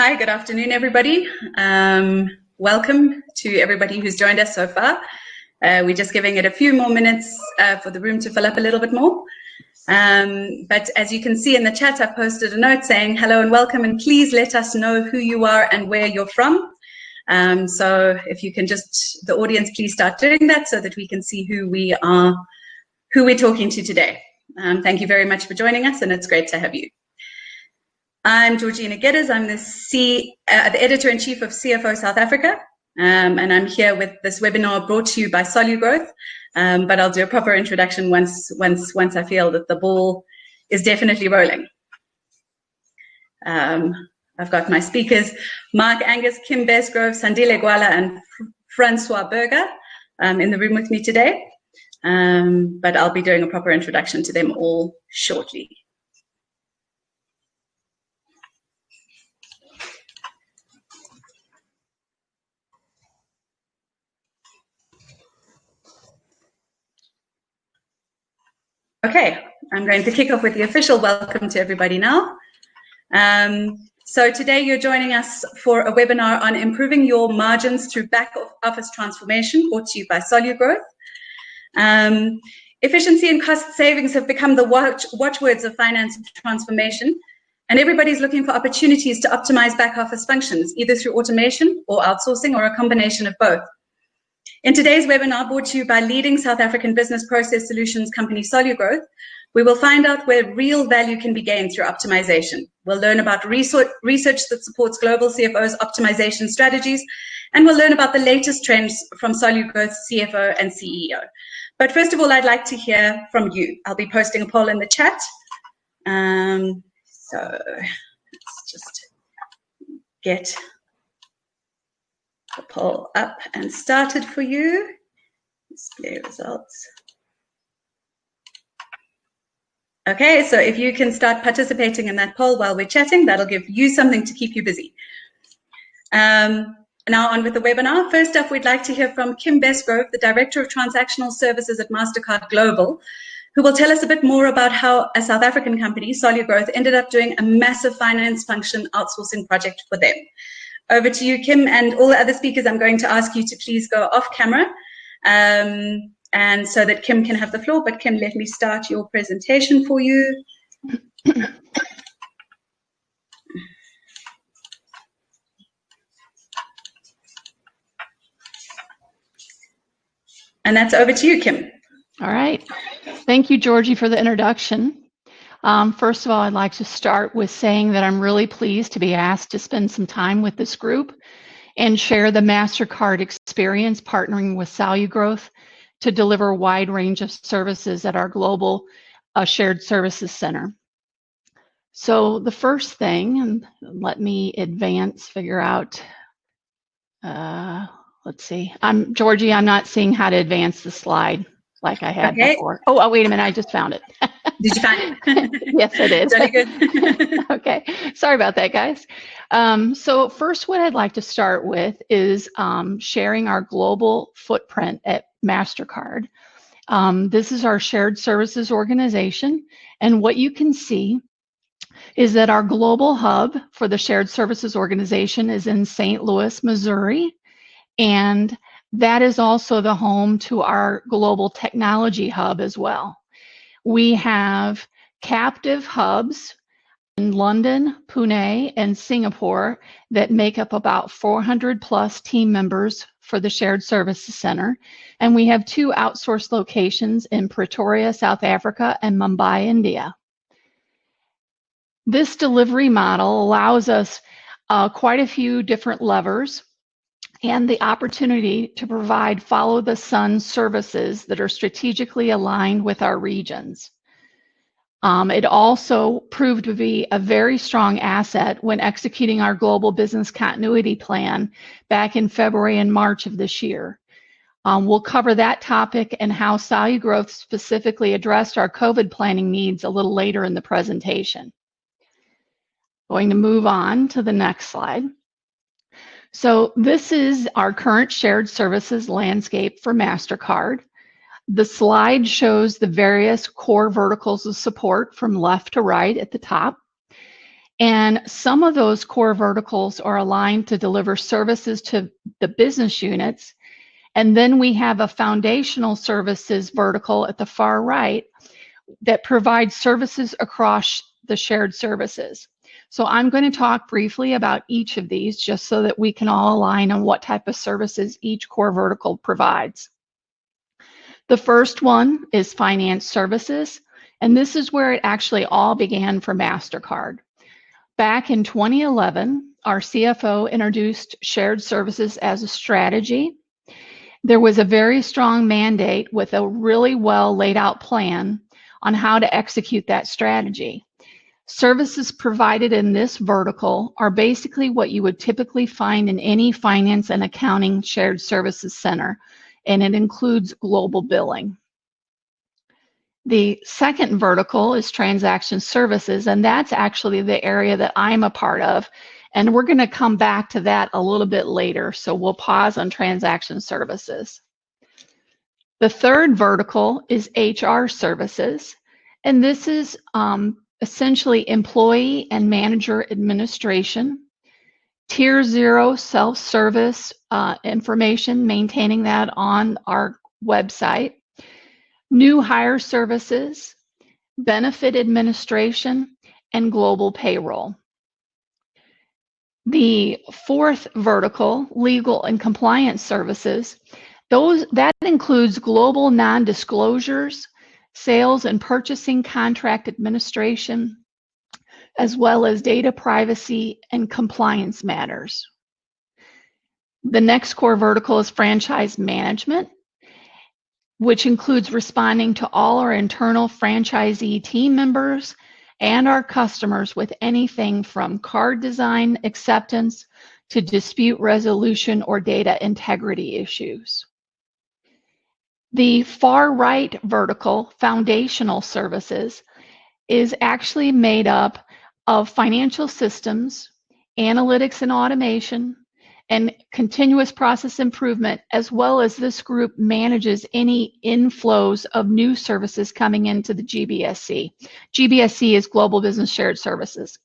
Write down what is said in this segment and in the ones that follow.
Hi, good afternoon, everybody. Welcome to everybody who's joined us so far. We're just giving it a few more minutes for the room to fill up a little bit more. But as you can see in the chat, I've posted a note saying hello and welcome, and please let us know who you are and where you're from. So if you can just, the audience, please start doing that so that we can see who we are, who we're talking to today. Thank you very much for joining us, and it's great to have you. I'm Georgina Geddes. I'm the Editor-in-Chief of CFO South Africa, and I'm here with this webinar brought to you by SoluGrowth. But I'll do a proper introduction once I feel that the ball is definitely rolling. I've got my speakers, Mark Angus, Kim Besgrove, Sandile Gwala, and Francois Burger in the room with me today. But I'll be doing a proper introduction to them all shortly. Okay, I'm going to kick off with the official welcome to everybody now. So today you're joining us for a webinar on improving your margins through back office transformation, brought to you by SoluGrowth. Efficiency and cost savings have become the watchwords of finance transformation, and everybody's looking for opportunities to optimize back office functions, either through automation or outsourcing or a combination of both. In today's webinar, brought to you by leading South African business process solutions company SoluGrowth, we will find out where real value can be gained through optimization. We'll learn about research that supports global CFOs' optimization strategies, and we'll learn about the latest trends from SoluGrowth's CFO and CEO. But first of all, I'd like to hear from you. I'll be posting a poll in the chat. So let's just get the poll up and started for you. Display results. Okay, so if you can start participating in that poll while we're chatting, that'll give you something to keep you busy. Now on with the webinar. First up, we'd like to hear from Kim Besgrove, the Director of Transactional Services at Mastercard Global, who will tell us a bit more about how a South African company, SoluGrowth, ended up doing a massive finance function outsourcing project for them. Over to you, Kim, and all the other speakers. I'm going to ask you to please go off camera, and so that Kim can have the floor. But Kim, let me start your presentation for you. And that's over to you, Kim. All right. Thank you, Georgie, for the introduction. First of all, I'd like to start with saying that I'm really pleased to be asked to spend some time with this group and share the Mastercard experience partnering with SoluGrowth to deliver a wide range of services at our global shared services center. So the first thing, and let me figure out, let's see. Georgie, I'm not seeing how to advance the slide like I had before. Oh, wait a minute, I just found it. Did you find it? Yes, it is. Very good. Okay, sorry about that, guys. So first, what I'd like to start with is sharing our global footprint at Mastercard. This is our shared services organization, and what you can see is that our global hub for the shared services organization is in St. Louis, Missouri, and that is also the home to our global technology hub as well. We have captive hubs in London, Pune, and Singapore that make up about 400 plus team members for the Shared Services Center. And we have 2 outsourced locations in Pretoria, South Africa, and Mumbai, India. This delivery model allows us quite a few different levers and the opportunity to provide follow-the-sun services that are strategically aligned with our regions. It also proved to be a very strong asset when executing our global business continuity plan back in February and March of this year. We'll cover that topic and how SoluGrowth specifically addressed our COVID planning needs a little later in the presentation. Going to move on to the next slide. So this is our current shared services landscape for Mastercard. The slide shows the various core verticals of support from left to right at the top. And some of those core verticals are aligned to deliver services to the business units. And then we have a foundational services vertical at the far right that provides services across the shared services. So I'm going to talk briefly about each of these just so that we can all align on what type of services each core vertical provides. The first one is finance services, and this is where it actually all began for Mastercard. Back in 2011, our CFO introduced shared services as a strategy. There was a very strong mandate with a really well laid out plan on how to execute that strategy. Services provided in this vertical are basically what you would typically find in any finance and accounting shared services center, and it includes global billing. The second vertical is transaction services, and that's actually the area that I'm a part of, and we're going to come back to that a little bit later, so we'll pause on transaction services. The third vertical is HR services, and this is essentially employee and manager administration, tier 0 self-service information, maintaining that on our website, new hire services, benefit administration, and global payroll. The fourth vertical, legal and compliance services, that includes global non-disclosures, sales and purchasing contract administration, as well as data privacy and compliance matters. The next core vertical is franchise management, which includes responding to all our internal franchisee team members and our customers with anything from card design acceptance to dispute resolution or data integrity issues. The far right vertical, foundational services, is actually made up of financial systems, analytics and automation, and continuous process improvement, as well as this group manages any inflows of new services coming into the GBSC. GBSC is Global Business Shared Services.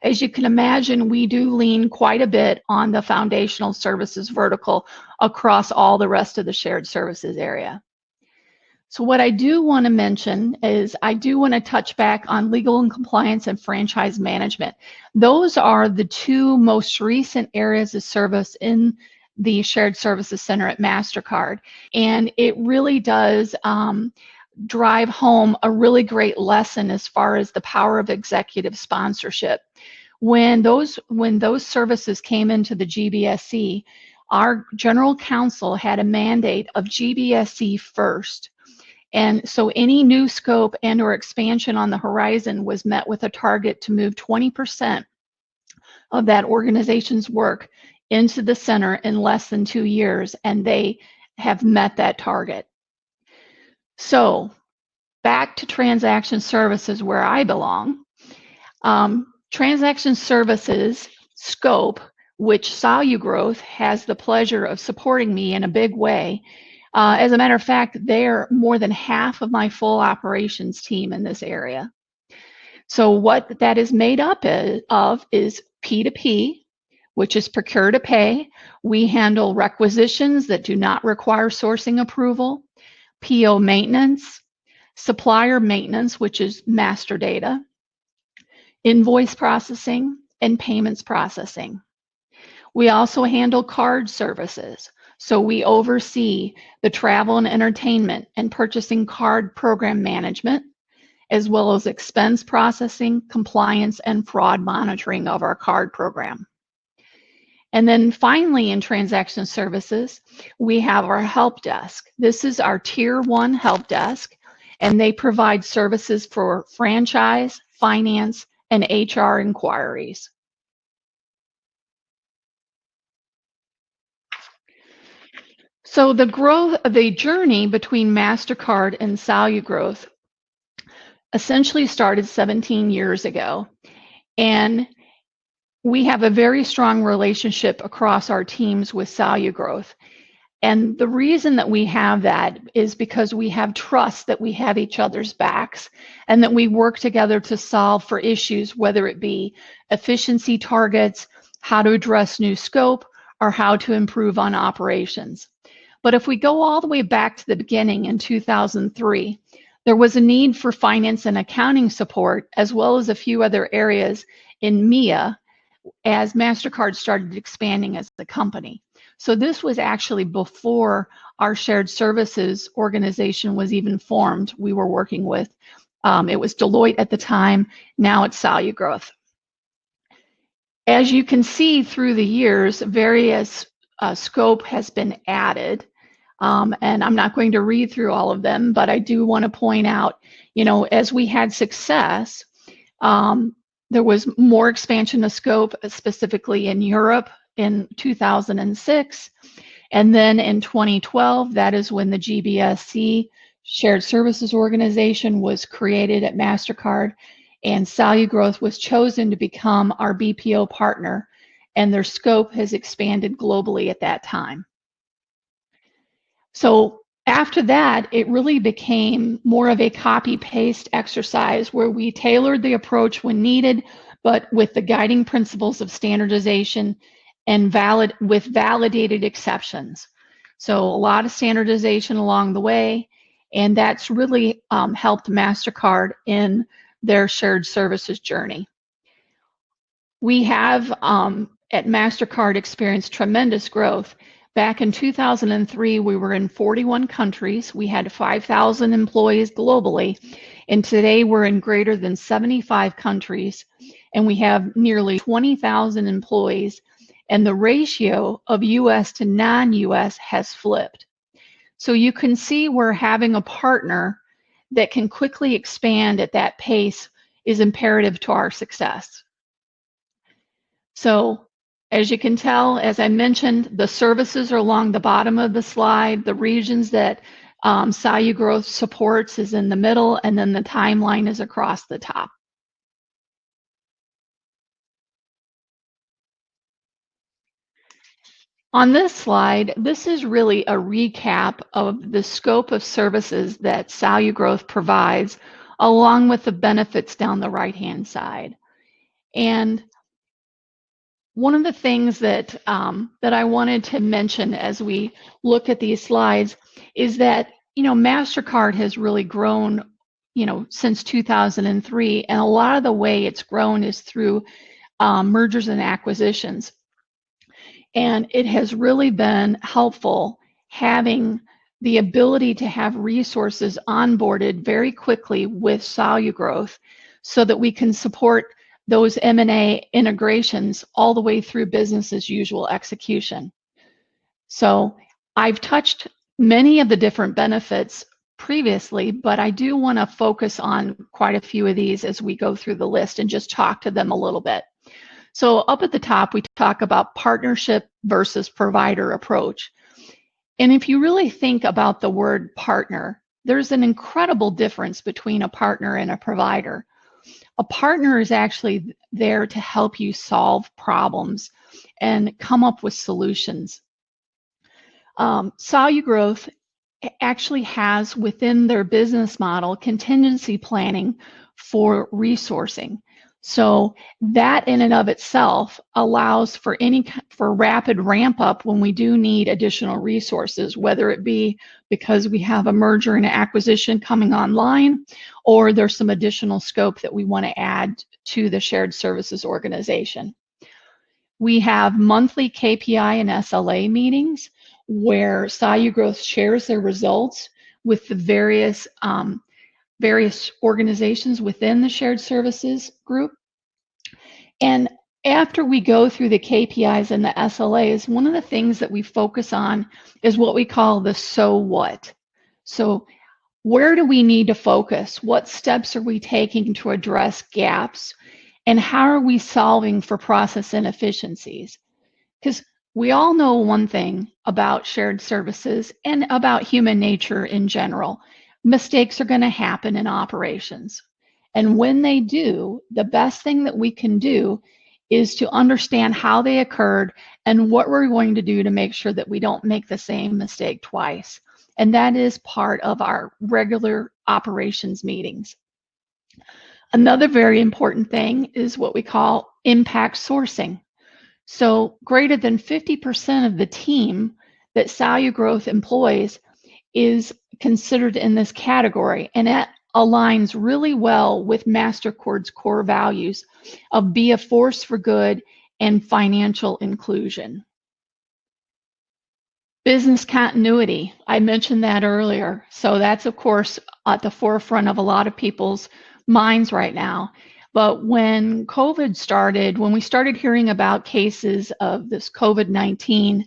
As you can imagine, we do lean quite a bit on the foundational services vertical across all the rest of the shared services area. So what I do want to mention is I do want to touch back on legal and compliance and franchise management. Those are the two most recent areas of service in the Shared Services Center at Mastercard. And it really does drive home a really great lesson as far as the power of executive sponsorship. When those services came into the GBSC, our general counsel had a mandate of GBSC first. And so any new scope and or expansion on the horizon was met with a target to move 20% of that organization's work into the center in less than 2 years, and they have met that target. So back to transaction services where I belong. Transaction services scope, which SoluGrowth has the pleasure of supporting me in a big way. As a matter of fact, they're more than half of my full operations team in this area. So what that is made up of is P2P, which is procure to pay. We handle requisitions that do not require sourcing approval, PO maintenance, supplier maintenance, which is master data, invoice processing, and payments processing. We also handle card services. So we oversee the travel and entertainment and purchasing card program management, as well as expense processing, compliance, and fraud monitoring of our card program. And then finally, in transaction services, we have our help desk. This is our tier 1 help desk, and they provide services for franchise, finance, and HR inquiries. So the journey between Mastercard and SoluGrowth essentially started 17 years ago. And we have a very strong relationship across our teams with SoluGrowth. And the reason that we have that is because we have trust that we have each other's backs and that we work together to solve for issues, whether it be efficiency targets, how to address new scope, or how to improve on operations. But if we go all the way back to the beginning in 2003, there was a need for finance and accounting support, as well as a few other areas in MEA, as Mastercard started expanding as a company. So this was actually before our shared services organization was even formed. We were working with, it was Deloitte at the time, now it's SoluGrowth. As you can see through the years, various scope has been added. And I'm not going to read through all of them, but I do want to point out, as we had success, there was more expansion of scope, specifically in Europe in 2006. And then in 2012, that is when the GBSC Shared Services Organization was created at Mastercard, and SoluGrowth was chosen to become our BPO partner, and their scope has expanded globally at that time. So after that, it really became more of a copy-paste exercise where we tailored the approach when needed, but with the guiding principles of standardization and with validated exceptions. So a lot of standardization along the way, and that's really helped Mastercard in their shared services journey. We have at Mastercard experienced tremendous growth. Back in 2003, we were in 41 countries. We had 5,000 employees globally. And today we're in greater than 75 countries. And we have nearly 20,000 employees. And the ratio of US to non-US has flipped. So you can see where having a partner that can quickly expand at that pace is imperative to our success. So as you can tell, as I mentioned, the services are along the bottom of the slide. The regions that SoluGrowth supports is in the middle, and then the timeline is across the top. On this slide, this is really a recap of the scope of services that SoluGrowth provides, along with the benefits down the right-hand side. And one of the things that I wanted to mention as we look at these slides is that, Mastercard has really grown, since 2003, and a lot of the way it's grown is through mergers and acquisitions. And it has really been helpful having the ability to have resources onboarded very quickly with SoluGrowth so that we can support those M&A integrations all the way through business as usual execution. So I've touched many of the different benefits previously, but I do want to focus on quite a few of these as we go through the list and just talk to them a little bit. So up at the top, we talk about partnership versus provider approach. And if you really think about the word partner, there's an incredible difference between a partner and a provider. A partner is actually there to help you solve problems and come up with solutions. SoluGrowth actually has within their business model contingency planning for resourcing. So that in and of itself allows for rapid ramp up when we do need additional resources, whether it be because we have a merger and acquisition coming online, or there's some additional scope that we want to add to the shared services organization. We have monthly KPI and SLA meetings where SoluGrowth shares their results with the various organizations within the shared services group. And after we go through the KPIs and the SLAs, one of the things that we focus on is what we call the so what. So where do we need to focus? What steps are we taking to address gaps? And how are we solving for process inefficiencies? Because we all know one thing about shared services and about human nature in general. Mistakes are going to happen in operations. And when they do, the best thing that we can do is to understand how they occurred and what we're going to do to make sure that we don't make the same mistake twice. And that is part of our regular operations meetings. Another very important thing is what we call impact sourcing. So greater than 50% of the team that SoluGrowth employs is considered in this category, and it aligns really well with Mastercard's core values of be a force for good and financial inclusion. Business continuity, I mentioned that earlier. So that's, of course, at the forefront of a lot of people's minds right now. But when COVID started, when we started hearing about cases of this COVID-19,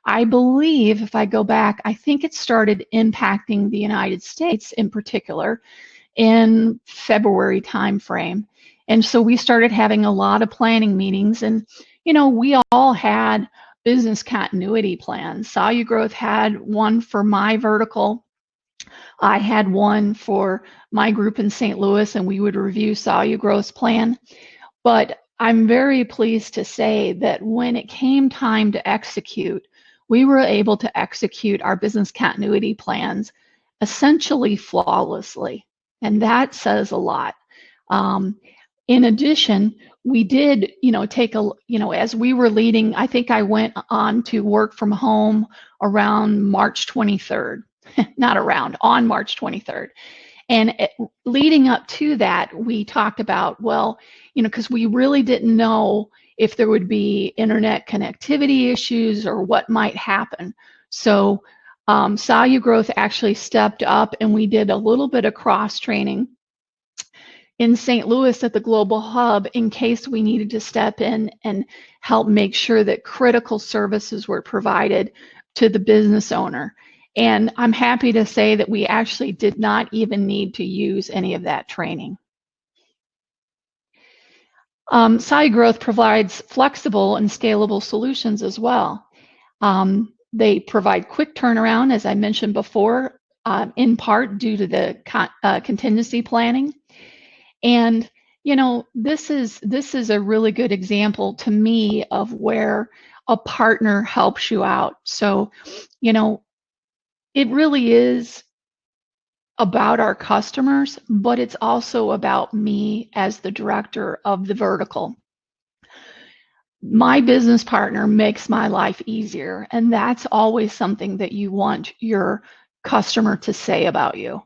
I believe, if I go back, I think it started impacting the United States in particular in February timeframe. And so we started having a lot of planning meetings, and, you know, we all had business continuity plans. SoluGrowth had one for my vertical. I had one for my group in St. Louis, and we would review SoluGrowth's plan. But I'm very pleased to say that when it came time to execute, we were able to execute our business continuity plans essentially flawlessly. And that says a lot. In addition, we did, take a, as we were leading, I think I went on to work from home around March 23rd, on March 23rd. And leading up to that, we talked about, well, because we really didn't know if there would be internet connectivity issues or what might happen. So SoluGrowth actually stepped up, and we did a little bit of cross training in St. Louis at the Global Hub in case we needed to step in and help make sure that critical services were provided to the business owner. And I'm happy to say that we actually did not even need to use any of that training. SoluGrowth provides flexible and scalable solutions as well. They provide quick turnaround, as I mentioned before, in part due to the contingency planning. And this is a really good example to me of where a partner helps you out. So, it really is about our customers, but it's also about me as the director of the vertical. My business partner makes my life easier, and that's always something that you want your customer to say about you.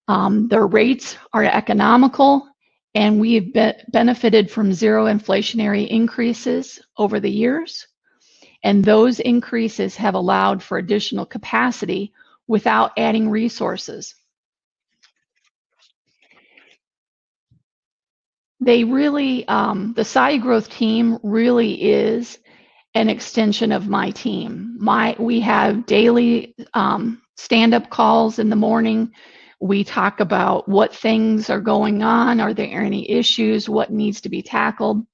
Their rates are economical, and we've benefited from zero inflationary increases over the years. And those increases have allowed for additional capacity without adding resources. They really, the SoluGrowth team really is an extension of my team. We have daily stand-up calls in the morning. We talk about what things are going on. Are there any issues? What needs to be tackled?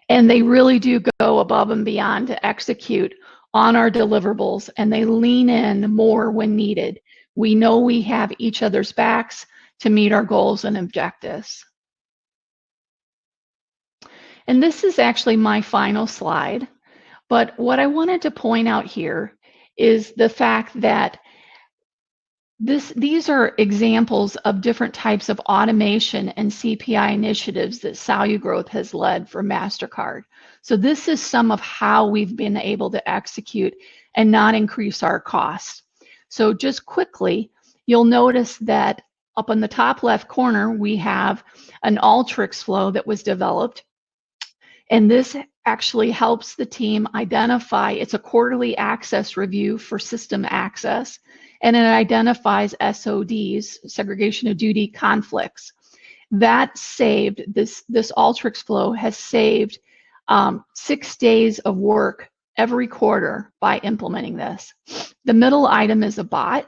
And they really do go above and beyond to execute on our deliverables, and they lean in more when needed. We know we have each other's backs to meet our goals and objectives. And this is actually my final slide, but what I wanted to point out here is the fact that these are examples of different types of automation and CPI initiatives that SoluGrowth has led for Mastercard. So this is some of how we've been able to execute and not increase our costs. So just quickly, you'll notice that up in the top left corner, we have an Alteryx flow that was developed. And this actually helps the team identify, it's a quarterly access review for system access, and it identifies SODs, segregation of duty conflicts. That saved, this Alteryx flow has saved 6 days of work every quarter by implementing this. The middle item is a bot,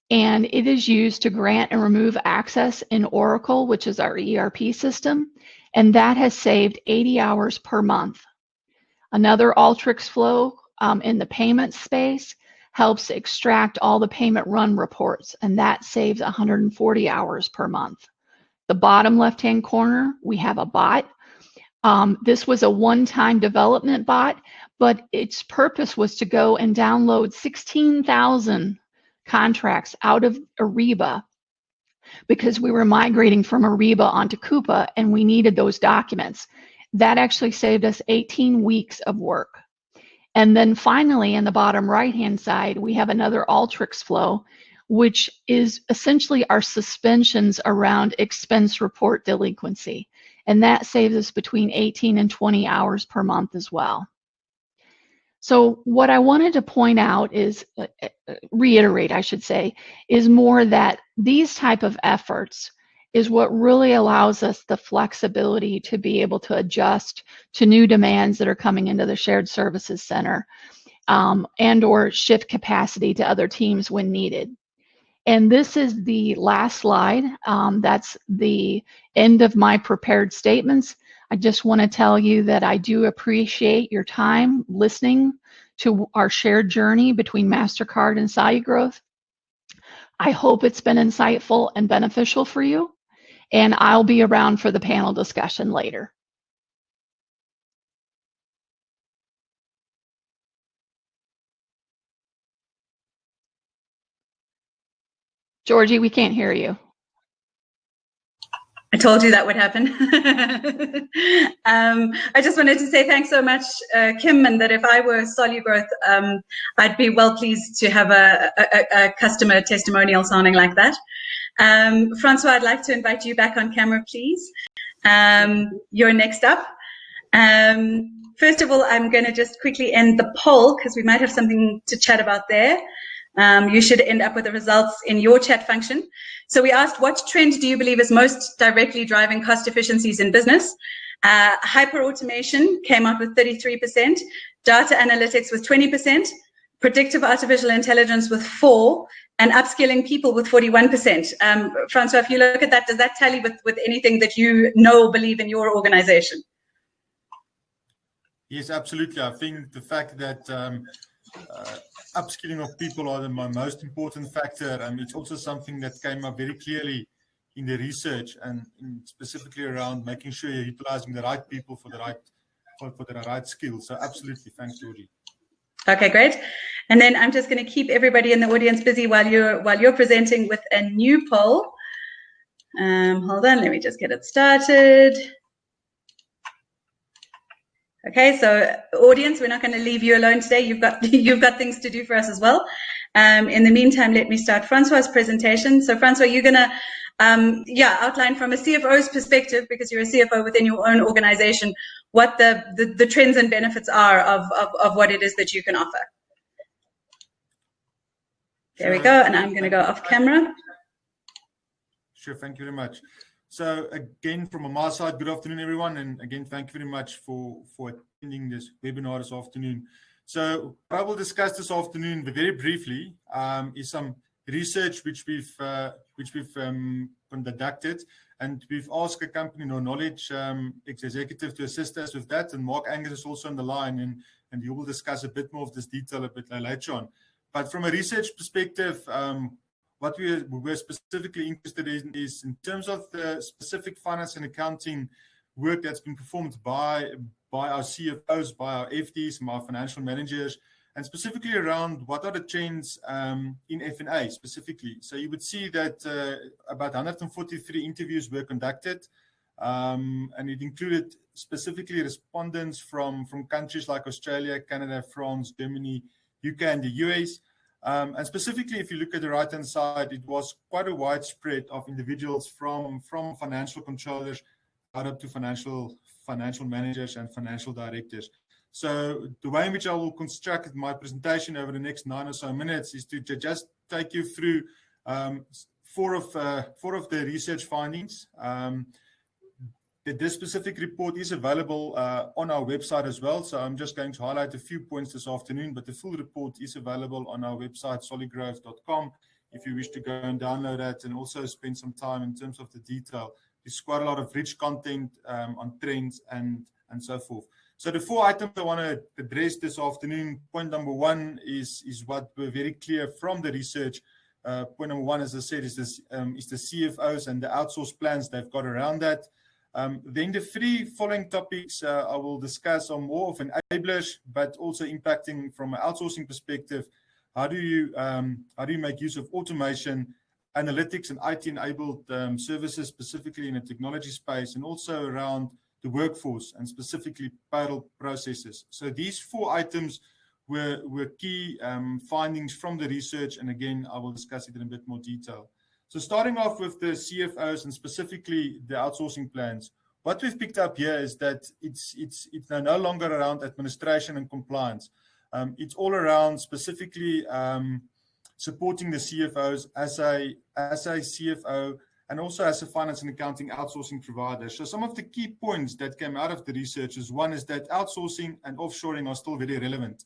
and it is used to grant and remove access in Oracle, which is our ERP system, and that has saved 80 hours per month. Another Alteryx flow in the payment space helps extract all the payment run reports, and that saves 140 hours per month. The bottom left-hand corner, we have a bot This was a one-time development bot, but its purpose was to go and download 16,000 contracts out of Ariba, because we were migrating from Ariba onto Coupa and we needed those documents. That actually saved us 18 weeks of work. And then finally, in the bottom right-hand side, we have another Alteryx flow, which is essentially our suspensions around expense report delinquency. And that saves us between 18 and 20 hours per month as well. So what I wanted to point out is, reiterate, I should say, is more that these type of efforts is what really allows us the flexibility to be able to adjust to new demands that are coming into the shared services center, and or shift capacity to other teams when needed. And this is the last slide. That's the end of my prepared statements. I just want to tell you that I do appreciate your time listening to our shared journey between Mastercard and SoluGrowth. I hope it's been insightful and beneficial for you, and I'll be around for the panel discussion later. Georgie, we can't hear you. I told you that would happen. I just wanted to say thanks so much, Kim, and that if I were SoluGrowth, I'd be well pleased to have a customer testimonial sounding like that. Francois, I'd like to invite you back on camera, please. You're next up. First of all, I'm going to just quickly end the poll because we might have something to chat about there. You should end up with the results in your chat function. So we asked, what trend do you believe is most directly driving cost efficiencies in business? Hyper-automation came out with 33%, data analytics with 20%, predictive artificial intelligence with 4%, and upskilling people with 41%. Francois, if you look at that, does that tally with anything that you know or believe in your organization? Yes, absolutely. I think the fact that upskilling of people are the most important factor. It's also something that came up very clearly in the research, and specifically around making sure you're utilizing the right people for the right skills. So absolutely, thanks, Georgie. Okay, great. And then I'm just going to keep everybody in the audience busy while you're presenting with a new poll. Hold on, let me just get it started. Okay, so audience, we're not going to leave you alone today. You've got things to do for us as well. In the meantime, let me start Francois' presentation. So Francois, you're going to outline from a CFO's perspective, because you're a CFO within your own organization, what the trends and benefits are of what it is that you can offer. There we go, and I'm going to go off camera. Sure, thank you very much. So again, from my side, good afternoon, everyone. And again, thank you very much for attending this webinar this afternoon. So what I will discuss this afternoon, very briefly, is some research which we've conducted, and we've asked a company knowledge executive to assist us with that. And Mark Angus is also on the line, and you will discuss a bit more of this detail a bit later on. But from a research perspective, what we're specifically interested in is in terms of the specific finance and accounting work that's been performed by our CFOs, by our FDs, and our financial managers, and specifically around what are the trends in F&A specifically. So you would see that about 143 interviews were conducted, and it included specifically respondents from countries like Australia, Canada, France, Germany, UK, and the US. And specifically, if you look at the right-hand side, it was quite a widespread of individuals from financial controllers right up to financial managers and financial directors. So the way in which I will construct my presentation over the next 9 or so minutes is to just take you through four of the research findings. This specific report is available on our website as well. So I'm just going to highlight a few points this afternoon, but the full report is available on our website, solugrowth.com, if you wish to go and download that and also spend some time in terms of the detail. There's quite a lot of rich content on trends and so forth. So the 4 items I want to address this afternoon, point number 1 is what we're very clear from the research. Point number 1, as I said, is the CFOs and the outsource plans they've got around that. Then the 3 following topics I will discuss are more of enablers, but also impacting from an outsourcing perspective. How do you make use of automation, analytics, and IT-enabled services, specifically in the technology space, and also around the workforce and specifically payroll processes. So these 4 items were key findings from the research, and again, I will discuss it in a bit more detail. So starting off with the CFOs and specifically the outsourcing plans, what we've picked up here is that it's no longer around administration and compliance. It's all around specifically supporting the CFOs as a CFO and also as a finance and accounting outsourcing provider. So some of the key points that came out of the research is, one is that outsourcing and offshoring are still very relevant.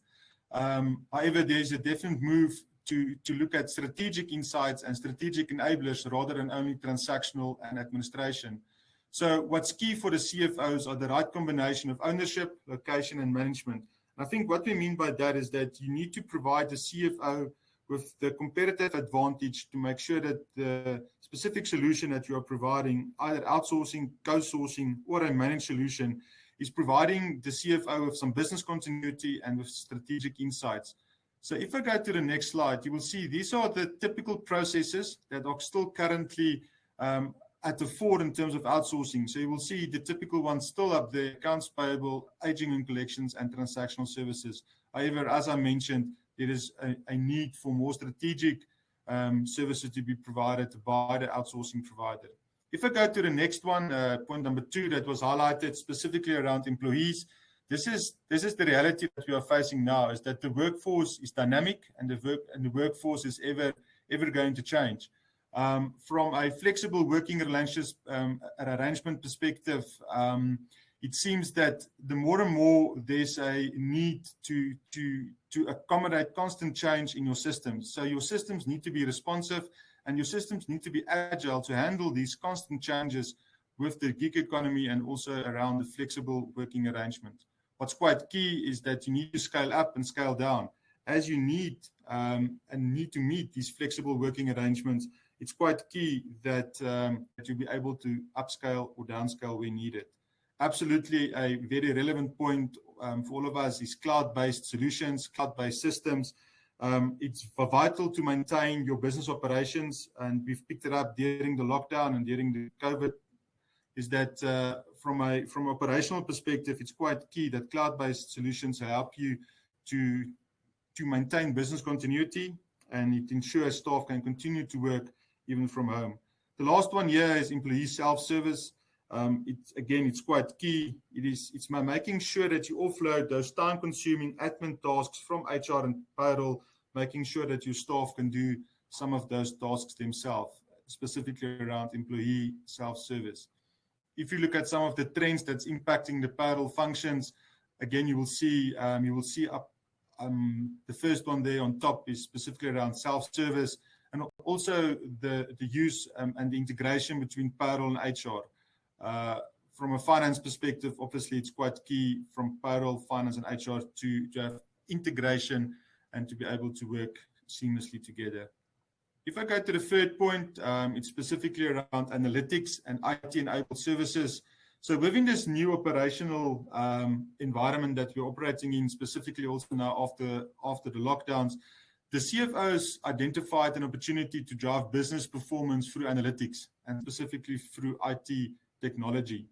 However, there's a definite move to look at strategic insights and strategic enablers rather than only transactional and administration. So what's key for the CFOs are the right combination of ownership, location, and management. I think what we mean by that is that you need to provide the CFO with the competitive advantage to make sure that the specific solution that you are providing, either outsourcing, co-sourcing, or a managed solution, is providing the CFO with some business continuity and with strategic insights. So if I go to the next slide, you will see these are the typical processes that are still currently at the fore in terms of outsourcing. So you will see the typical ones still up there: accounts payable, aging and collections, and transactional services. However, as I mentioned, there is a need for more strategic services to be provided by the outsourcing provider. If I go to the next one, point number 2 that was highlighted specifically around employees, this is the reality that we are facing now, is that the workforce is dynamic and the workforce is ever going to change. From a flexible working arrangement perspective, it seems that the more and more there's a need to accommodate constant change in your systems. So your systems need to be responsive and your systems need to be agile to handle these constant changes with the gig economy and also around the flexible working arrangement. What's quite key is that you need to scale up and scale down. As you need to meet these flexible working arrangements, it's quite key that you'll be able to upscale or downscale where needed. Absolutely a very relevant point for all of us is cloud-based solutions, cloud-based systems. It's vital to maintain your business operations, and we've picked it up during the lockdown and during the COVID, is that from an operational perspective, it's quite key that cloud-based solutions help you to maintain business continuity, and it ensures staff can continue to work even from home. The last one here is employee self-service. It's quite key. It's making sure that you offload those time-consuming admin tasks from HR and payroll, making sure that your staff can do some of those tasks themselves, specifically around employee self-service. If you look at some of the trends that's impacting the payroll functions, again, you will see up the first one there on top is specifically around self-service, and also the use and the integration between payroll and HR. From a finance perspective, obviously, it's quite key from payroll, finance, and HR to have integration and to be able to work seamlessly together. If I go to the third point, it's specifically around analytics and IT-enabled services. So within this new operational environment that we're operating in, specifically also now after the lockdowns, the CFOs identified an opportunity to drive business performance through analytics and specifically through IT technology.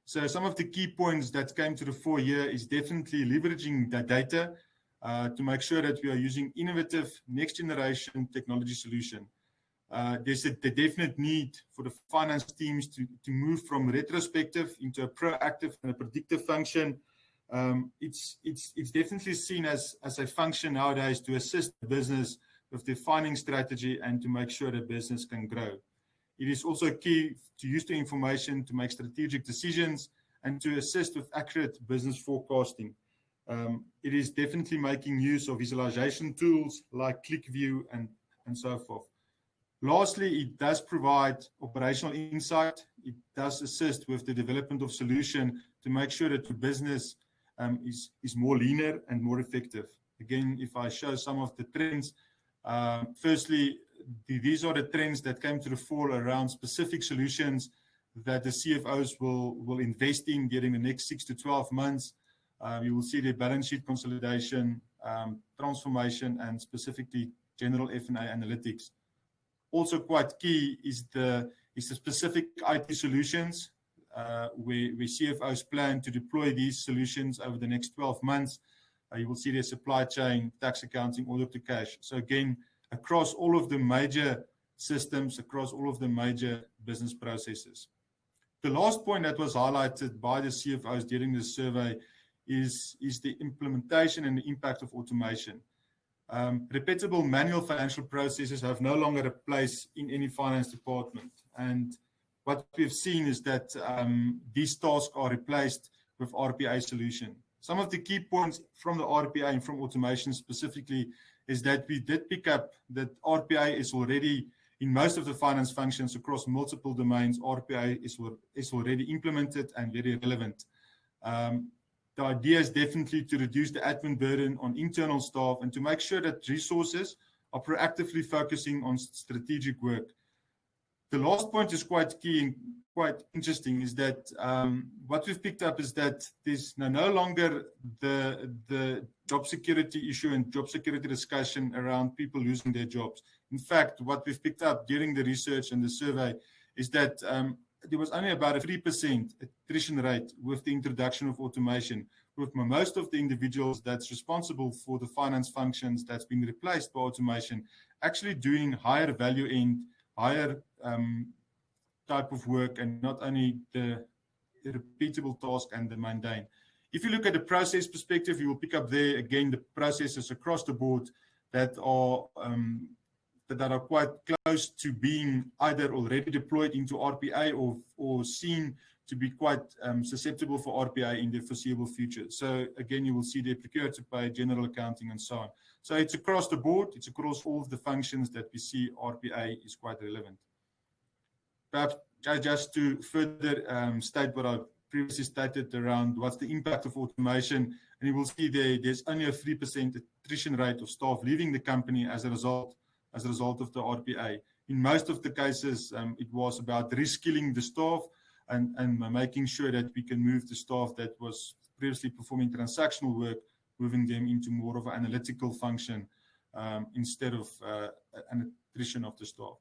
So some of the key points that came to the fore here is definitely leveraging that data to make sure that we are using innovative next generation technology solution. There's a definite need for the finance teams to move from retrospective into a proactive and a predictive function. It's definitely seen as a function nowadays to assist the business with defining strategy and to make sure the business can grow. It is also key to use the information to make strategic decisions and to assist with accurate business forecasting. It is definitely making use of visualization tools like ClickView and so forth. Lastly, it does provide operational insight. It does assist with the development of solution to make sure that the business is more linear and more effective. Again, if I show some of the trends, firstly, these are the trends that came to the fore around specific solutions that the CFOs will invest in during the next 6 to 12 months. You will see the balance sheet consolidation, transformation, and specifically general F&A analytics. Also quite key is the specific IT solutions where CFOs plan to deploy these solutions over the next 12 months. You will see their supply chain, tax accounting, order to cash. So again, across all of the major systems, across all of the major business processes. The last point that was highlighted by the CFOs during the survey is the implementation and the impact of automation. Repeatable manual financial processes have no longer a place in any finance department. And what we've seen is that these tasks are replaced with RPA solution. Some of the key points from the RPA and from automation specifically is that we did pick up that RPA is already in most of the finance functions across multiple domains. RPA is already implemented and very relevant. The idea is definitely to reduce the admin burden on internal staff and to make sure that resources are proactively focusing on strategic work. The last point is quite key and quite interesting, is that what we've picked up is that there's no longer the job security issue and job security discussion around people losing their jobs. In fact, what we've picked up during the research and the survey is that there was only about a 3% attrition rate with the introduction of automation, with most of the individuals that's responsible for the finance functions that's been replaced by automation actually doing higher value end, higher type of work, and not only the repeatable task and the mundane. If you look at the process perspective, you will pick up there again the processes across the board that are quite close to being either already deployed into RPA or seen to be quite susceptible for RPA in the foreseeable future. So again, you will see the procure to pay, general accounting, and so on. So it's across the board, it's across all of the functions that we see RPA is quite relevant. Perhaps just to further state what I previously stated around what's the impact of automation, and you will see there's only a 3% attrition rate of staff leaving the company as a result of the RPA. In most of the cases, it was about reskilling the staff and making sure that we can move the staff that was previously performing transactional work, moving them into more of an analytical function instead of an attrition of the staff.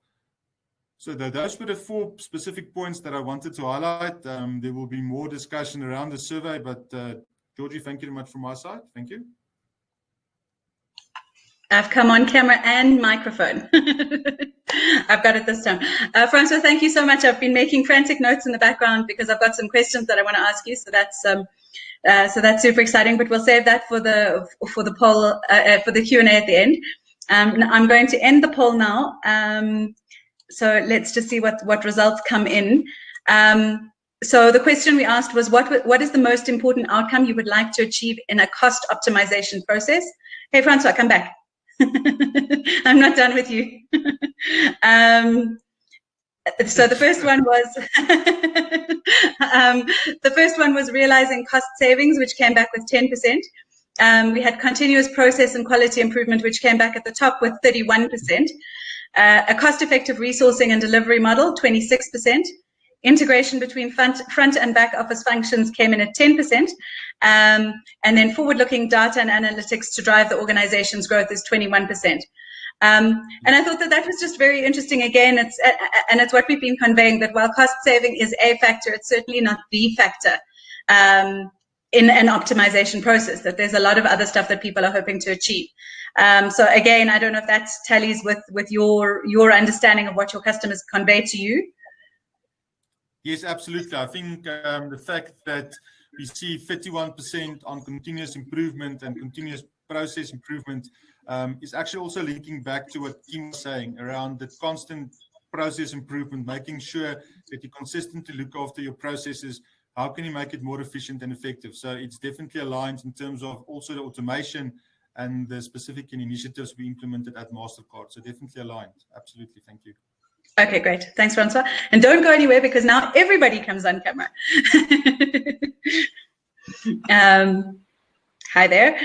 So those were the 4 specific points that I wanted to highlight. There will be more discussion around the survey, but Georgie, thank you very much from my side. Thank you. I've come on camera and microphone. I've got it this time. Francois, thank you so much. I've been making frantic notes in the background because I've got some questions that I want to ask you. So that's super exciting. But we'll save that for the poll for the Q&A at the end. I'm going to end the poll now. So let's just see what results come in. So the question we asked was, what is the most important outcome you would like to achieve in a cost optimization process? Hey, Francois, come back. I'm not done with you. So the first one was realizing cost savings, which came back with 10%. We had continuous process and quality improvement, which came back at the top with 31%. A cost-effective resourcing and delivery model, 26%. Integration between front and back office functions came in at 10%. And then forward-looking data and analytics to drive the organization's growth is 21%. And I thought that was just very interesting. Again, it's what we've been conveying, that while cost saving is a factor, it's certainly not the factor in an optimization process, that there's a lot of other stuff that people are hoping to achieve. So again, I don't know if that tallies with your understanding of what your customers convey to you. Yes, absolutely. I think the fact that we see 31% on continuous improvement and continuous process improvement is actually also linking back to what Kim was saying around the constant process improvement, making sure that you consistently look after your processes. How can you make it more efficient and effective? So it's definitely aligned in terms of also the automation and the specific initiatives we implemented at Mastercard. So definitely aligned. Absolutely. Thank you. Okay, great. Thanks, Francois. And don't go anywhere because now everybody comes on camera. Hi there.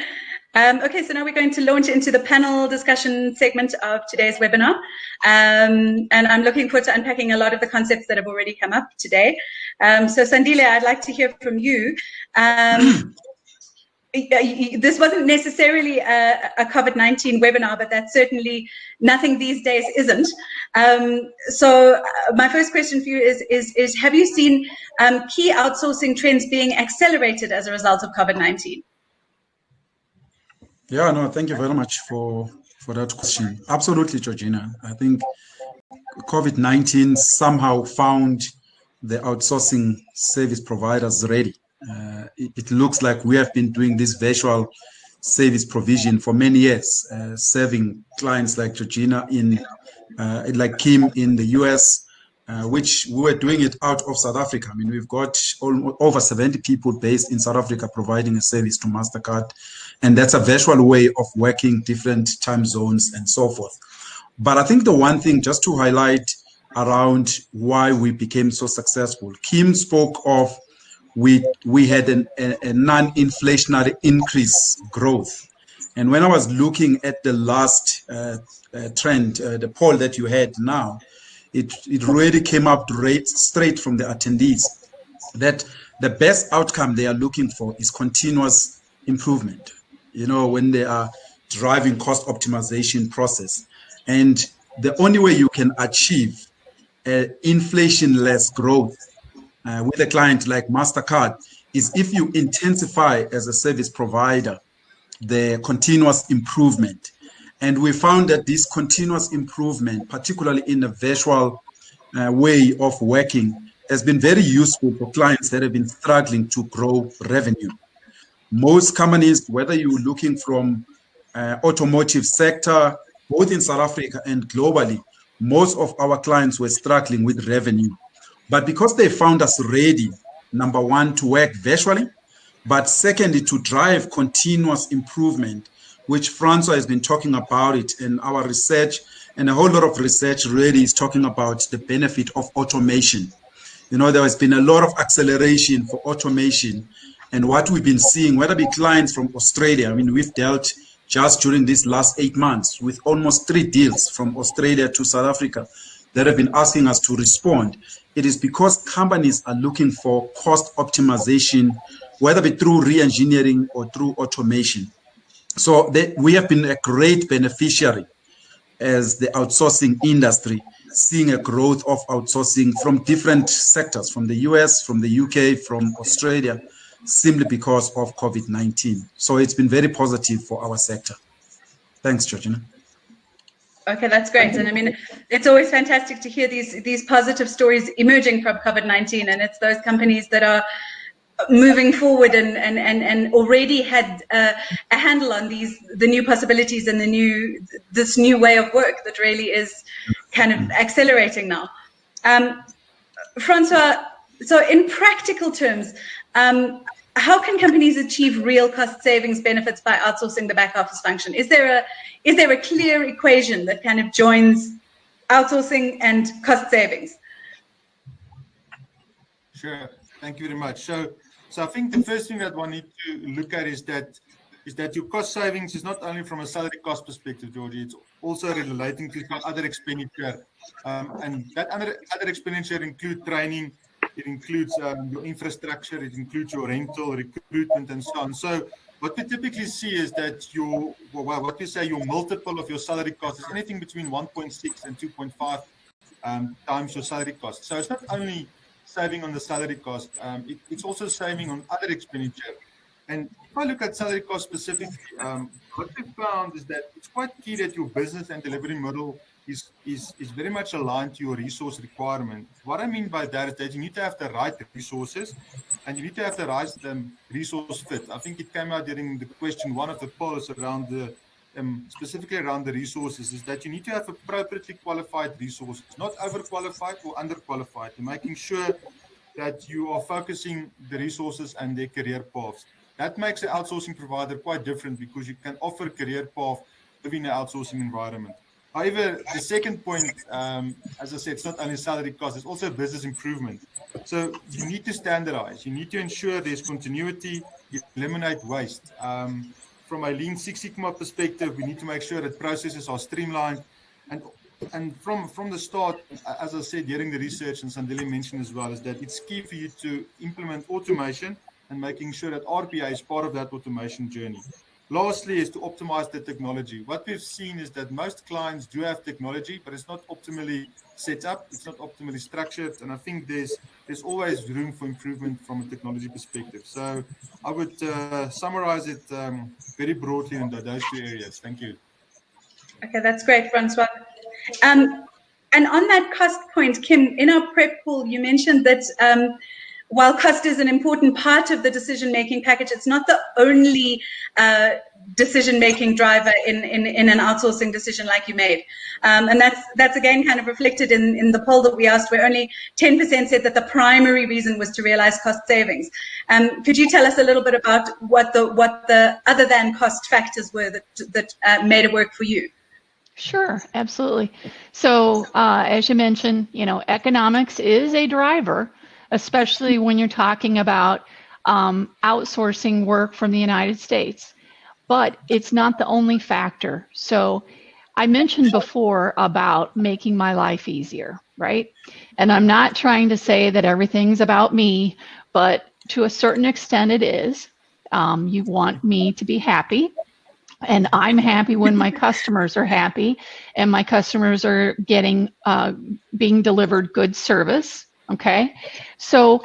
Okay, so now we're going to launch into the panel discussion segment of today's webinar. And I'm looking forward to unpacking a lot of the concepts that have already come up today. So Sandile, I'd like to hear from you. This wasn't necessarily a COVID-19 webinar, but that's certainly nothing these days isn't. So my first question for you is have you seen key outsourcing trends being accelerated as a result of COVID-19? Yeah, no, thank you very much for that question. Absolutely, Georgina. I think COVID-19 somehow found the outsourcing service providers ready. It looks like we have been doing this virtual service provision for many years, serving clients like Georgina like Kim in the US, which we were doing it out of South Africa. I mean, we've got over 70 people based in South Africa providing a service to Mastercard. And that's a virtual way of working different time zones and so forth. But I think the one thing just to highlight around why we became so successful, Kim spoke of we had a non-inflationary increase growth. And when I was looking at the last trend, the poll that you had now, it really came up straight from the attendees that the best outcome they are looking for is continuous improvement, you know, when they are driving cost optimization process. And the only way you can achieve inflation-less growth with a client like Mastercard is if you intensify as a service provider the continuous improvement. And we found that this continuous improvement, particularly in a virtual way of working, has been very useful for clients that have been struggling to grow revenue. Most companies, whether you're looking from automotive sector, both in South Africa and globally, most of our clients were struggling with revenue. But because they found us ready, number one, to work virtually, but secondly, to drive continuous improvement, which Francois has been talking about it in our research, and a whole lot of research really is talking about the benefit of automation. You know, there has been a lot of acceleration for automation, and what we've been seeing, whether it be clients from Australia, I mean, we've dealt just during these last 8 months with almost 3 deals from Australia to South Africa that have been asking us to respond. It is because companies are looking for cost optimization, whether it be through re-engineering or through automation. So we have been a great beneficiary as the outsourcing industry, seeing a growth of outsourcing from different sectors, from the US, from the UK, from Australia, simply because of COVID-19. So it's been very positive for our sector. Thanks, Georgina. Okay, that's great. And I mean, it's always fantastic to hear these positive stories emerging from COVID-19, and it's those companies that are moving forward and already had a handle on the new possibilities and this new way of work that really is kind of accelerating now. Francois, so in practical terms, how can companies achieve real cost savings benefits by outsourcing the back office function? Is there a clear equation that kind of joins outsourcing and cost savings? Sure. Thank you very much. So I think the first thing that one need to look at is that your cost savings is not only from a salary cost perspective, Georgie, it's also relating to some other expenditure. And that other expenditure include training, it includes your infrastructure, it includes your rental, recruitment, and so on. So what we typically see is that your multiple of your salary cost is anything between 1.6 and 2.5 times your salary cost. So it's not only saving on the salary cost, it's also saving on other expenditure. And if I look at salary cost specifically, what we found is that it's quite key that your business and delivery model is very much aligned to your resource requirement. What I mean by that is that you need to have the right resources and you need to have the right resource fit. I think it came out during the question, one of the polls around specifically around the resources, is that you need to have appropriately qualified resources, not overqualified or underqualified, and making sure that you are focusing the resources and their career paths. That makes an outsourcing provider quite different because you can offer career path within an outsourcing environment. However, the second point, as I said, it's not only salary cost, it's also business improvement. So you need to standardize, you need to ensure there's continuity, you eliminate waste. from a Lean Six Sigma perspective, we need to make sure that processes are streamlined. And from the start, as I said during the research, and Sandile mentioned as well, is that it's key for you to implement automation and making sure that RPA is part of that automation journey. Lastly is to optimize the technology. What we've seen is that most clients do have technology, but it's not optimally set up, it's not optimally structured, and I think there's always room for improvement from a technology perspective. So I would summarize it very broadly in those two areas. Thank you. Okay, that's great, Francois. And on that cost point, Kim, in our prep call, you mentioned that while cost is an important part of the decision-making package, it's not the only decision-making driver in an outsourcing decision like you made. And that's again kind of reflected in the poll that we asked, where only 10% said that the primary reason was to realize cost savings. Could you tell us a little bit about what the other than cost factors were that made it work for you? Sure, absolutely. So as you mentioned, economics is a driver, especially when you're talking about outsourcing work from the United States. But it's not the only factor. So I mentioned before about making my life easier, right? And I'm not trying to say that everything's about me, but to a certain extent it is. You want me to be happy. And I'm happy when my customers are happy and my customers are getting, being delivered good service, okay? So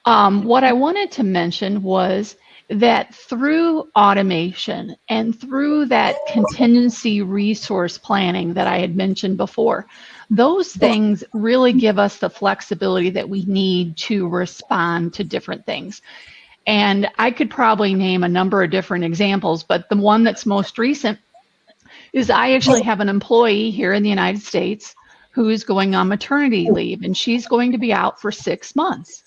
what I wanted to mention was that through automation and through that contingency resource planning that I had mentioned before, those things really give us the flexibility that we need to respond to different things. And I could probably name a number of different examples, but the one that's most recent is I actually have an employee here in the United States who is going on maternity leave, and she's going to be out for 6 months.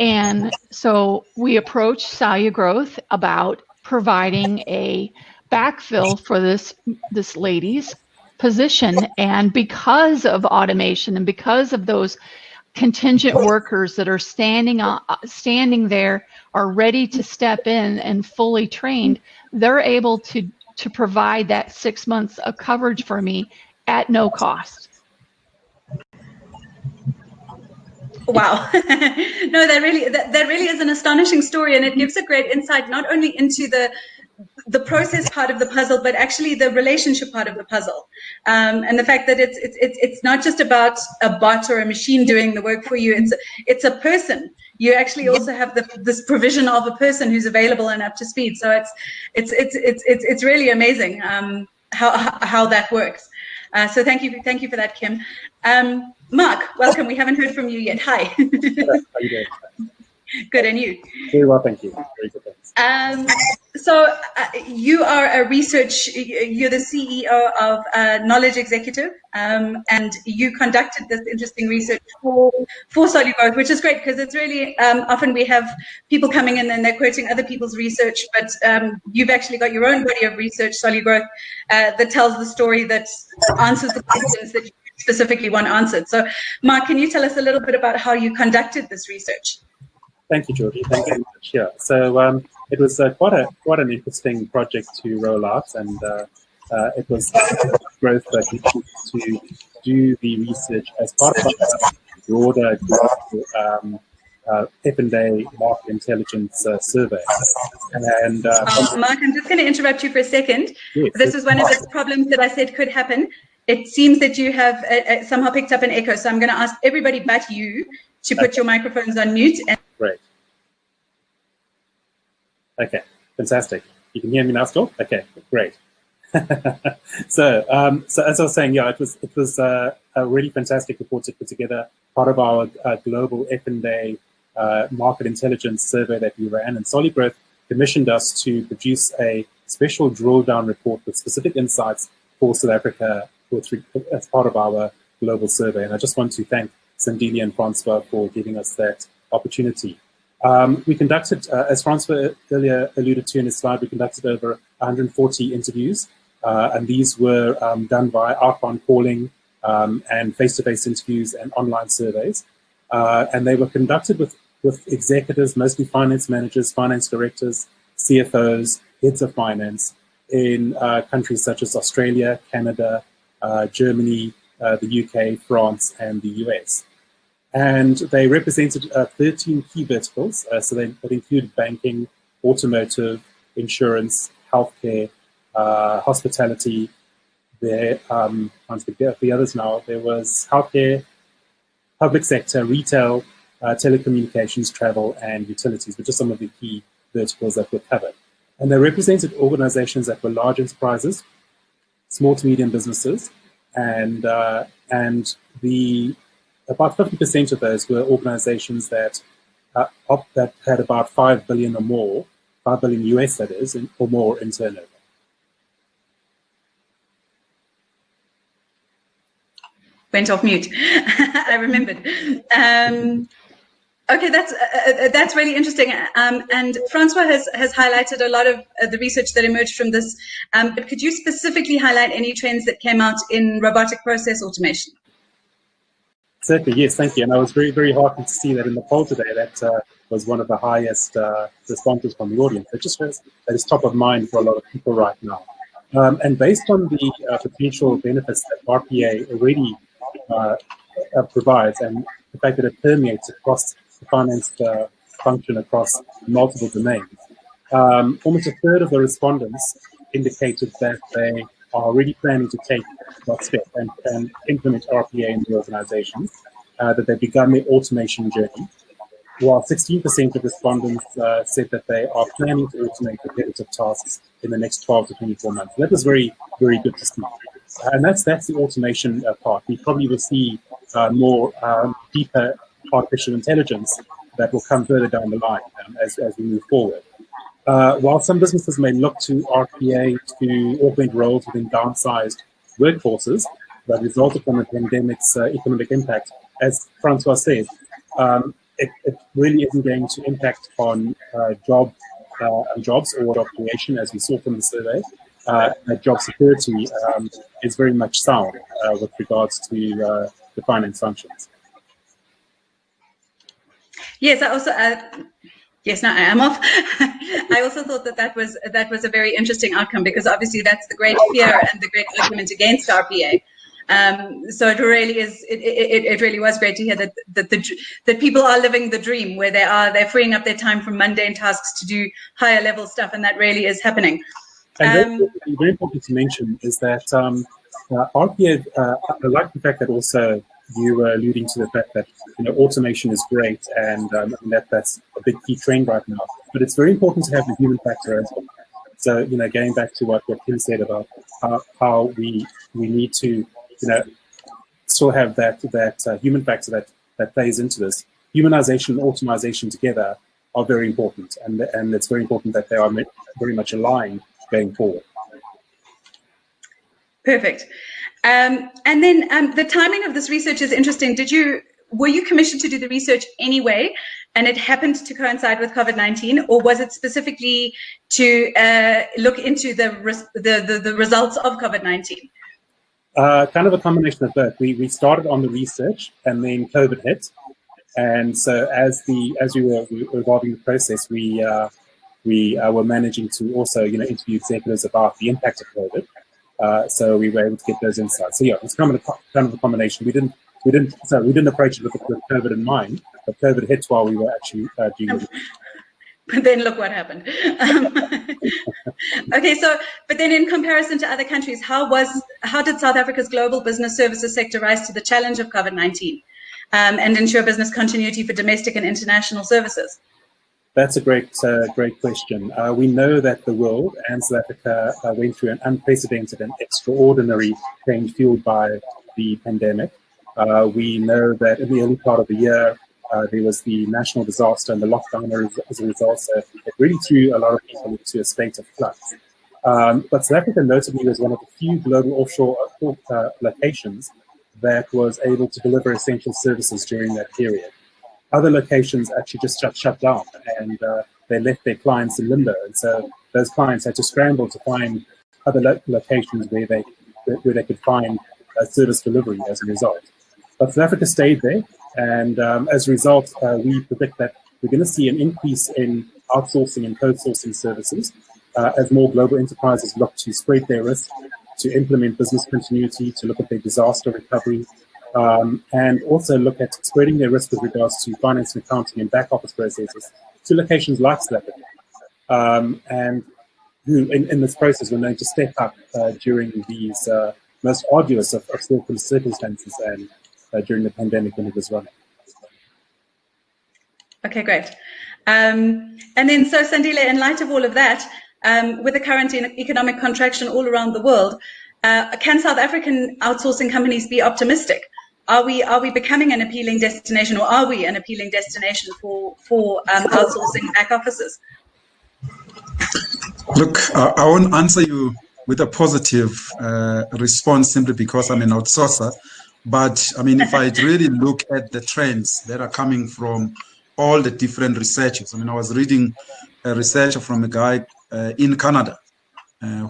And so we approached SoluGrowth about providing a backfill for this lady's position. And because of automation and because of those contingent workers that are standing there, are ready to step in and fully trained, they're able to provide that 6 months of coverage for me at no cost. Wow. No, that really is an astonishing story, and it gives a great insight not only into the process part of the puzzle, but actually the relationship part of the puzzle, and the fact that it's not just about a bot or a machine doing the work for you. It's a person. You actually also have this provision of a person who's available and up to speed. So it's really amazing how that works. So thank you for that, Kim. Mark, welcome. We haven't heard from you yet. Hi. How are you doing? Good, and you? Very well, thank you. Very good, thanks. So you are you're the CEO of Knowledge Executive, and you conducted this interesting research for SoluGrowth, which is great because it's really often we have people coming in and they're quoting other people's research, but you've actually got your own body of research, SoluGrowth, that tells the story, that answers the questions that you specifically want answered. So Mark, can you tell us a little bit about how you conducted this research? Thank you, Georgie. Thank you very much. Yeah. So it was quite an interesting project to roll out, and it was growth that we to do the research as part of a broader F&A market intelligence survey. And Mark, I'm just going to interrupt you for a second. Yes, this is one of the problems that I said could happen. It seems that you have somehow picked up an echo, so I'm going to ask everybody but you to put your microphones on mute. Great. Okay, fantastic. You can hear me now still? Okay, great. So as I was saying, yeah, it was a really fantastic report to put together, part of our global F&A market intelligence survey that we ran, and SoluGrowth commissioned us to produce a special drill down report with specific insights for South Africa as part of our global survey. And I just want to thank Sandile and Francois for giving us that opportunity. We conducted, as Francois earlier alluded to in his slide, we conducted over 140 interviews, and these were done via outbound calling and face-to-face interviews and online surveys. And they were conducted with executives, mostly finance managers, finance directors, CFOs, heads of finance in countries such as Australia, Canada, Germany, the UK, France, and the US. And they represented 13 key verticals. So that included banking, automotive, insurance, healthcare, hospitality. There, once we get the others now, there was healthcare, public sector, retail, telecommunications, travel, and utilities, which are some of the key verticals that were covered. And they represented organizations that were large enterprises, small to medium businesses, and about 50% of those were organizations that had about 5 billion or more, 5 billion US that is, or more in turnover. Went off mute. I remembered. Okay, that's really interesting. And Francois has highlighted a lot of the research that emerged from this. But could you specifically highlight any trends that came out in robotic process automation? Certainly, yes, thank you. And I was very, very heartened to see that in the poll today, that was one of the highest responses from the audience. It just shows that it's top of mind for a lot of people right now. And based on the potential benefits that RPA already provides, and the fact that it permeates across the finance function across multiple domains, almost a third of the respondents indicated that they are already planning to take that step and implement RPA in the organizations, that they've begun their automation journey, while 16% of respondents said that they are planning to automate repetitive tasks in the next 12 to 24 months. That was very, very good to see. And that's the automation part. We probably will see more deeper artificial intelligence that will come further down the line as we move forward. While some businesses may look to RPA to augment roles within downsized workforces that resulted from the pandemic's economic impact, as Francois said, it really isn't going to impact on jobs or job creation, as we saw from the survey. Job security is very much sound with regards to the finance functions. Yes, I also. Yes, now I am off. I also thought that was a very interesting outcome, because obviously that's the great fear and the great argument against RPA. So it really is. It really was great to hear that people are living the dream, where they're freeing up their time from mundane tasks to do higher level stuff, and that really is happening. And very important to mention is that RPA. I like the fact that also you were alluding to the fact that automation is great, and that's a big key trend right now. But it's very important to have the human factor as well. So going back to what Tim said about how we need to still have that human factor that plays into this. Humanization and automation together are very important, and it's very important that they are very much aligned going forward. Perfect. And then the timing of this research is interesting. Were you commissioned to do the research anyway, and it happened to coincide with COVID-19, or was it specifically to look into the results of COVID-19? Kind of a combination of both. We started on the research, and then COVID hit, and so as we were evolving the process, we were managing to also interview executives about the impact of COVID. So we were able to get those insights. So yeah, it's kind of a combination. We didn't approach it with COVID in mind, but COVID hit while we were actually doing it. But then look what happened. Okay, but then in comparison to other countries, how did South Africa's global business services sector rise to the challenge of COVID-19 and ensure business continuity for domestic and international services? That's a great question. We know that the world and South Africa went through an unprecedented and extraordinary change fueled by the pandemic. We know that in the early part of the year, there was the national disaster and the lockdown as a result. So it really threw a lot of people into a state of flux. But South Africa notably was one of the few global offshore locations that was able to deliver essential services during that period. Other locations actually just shut down, and they left their clients in limbo. And so those clients had to scramble to find other locations where they could find service delivery as a result. But South Africa stayed there, and as a result, we predict that we're going to see an increase in outsourcing and co-sourcing services as more global enterprises look to spread their risk, to implement business continuity, to look at their disaster recovery, and also look at spreading their risk with regards to finance and accounting and back office processes to locations like South Africa. And who, in this process, were known to step up during these most arduous of circumstances and during the pandemic when it was running. Okay, great. And then, so Sandile, in light of all of that, with the current economic contraction all around the world, can South African outsourcing companies be optimistic? Are we becoming an appealing destination, or are we an appealing destination for outsourcing back offices? Look, I won't answer you with a positive response simply because I'm an outsourcer. But I mean, if I really look at the trends that are coming from all the different researchers, I mean, I was reading a research from a guy in Canada